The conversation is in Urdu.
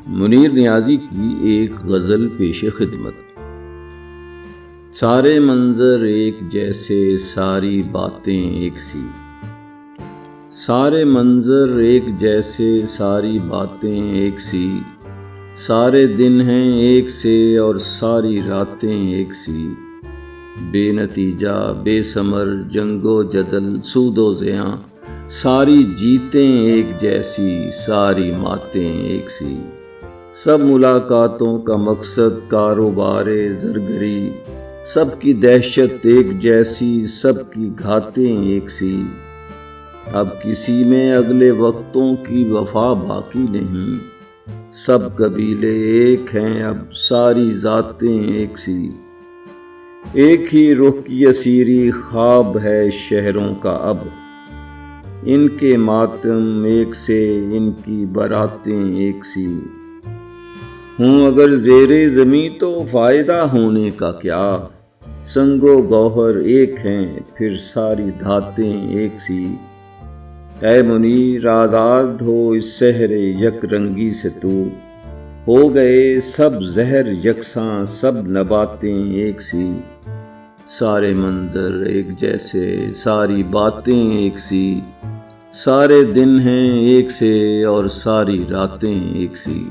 منیر نیازی کی ایک غزل پیش خدمت۔ سارے منظر ایک جیسے، ساری باتیں ایک سی۔ سارے منظر ایک جیسے، ساری باتیں ایک سی۔ سارے دن ہیں ایک سے اور ساری راتیں ایک سی۔ بے نتیجہ، بے ثمر، جنگ و جدل، سود و زیاں، ساری جیتیں ایک جیسی، ساری ماتیں ایک سی۔ سب ملاقاتوں کا مقصد کاروبار زرگری، سب کی دہشت ایک جیسی، سب کی گھاتیں ایک سی۔ اب کسی میں اگلے وقتوں کی وفا باقی نہیں، سب قبیلے ایک ہیں اب، ساری ذاتیں ایک سی۔ ایک ہی رخ کی اسیری خواب ہے شہروں کا اب، ان کے ماتم ایک سے، ان کی براتیں ایک سی۔ ہوں اگر زیر زمیں تو فائدہ ہونے کا کیا، سنگ و گوہر ایک ہیں پھر ساری دھاتیں ایک سی۔ اے منیر آزاد ہو اس سحر یک رنگی سے تو، ہو گئے سب زہر یکساں، سب نباتیں ایک سی۔ سارے منظر ایک جیسے، ساری باتیں ایک سی۔ سارے دن ہیں ایک سے اور ساری راتیں ایک سی۔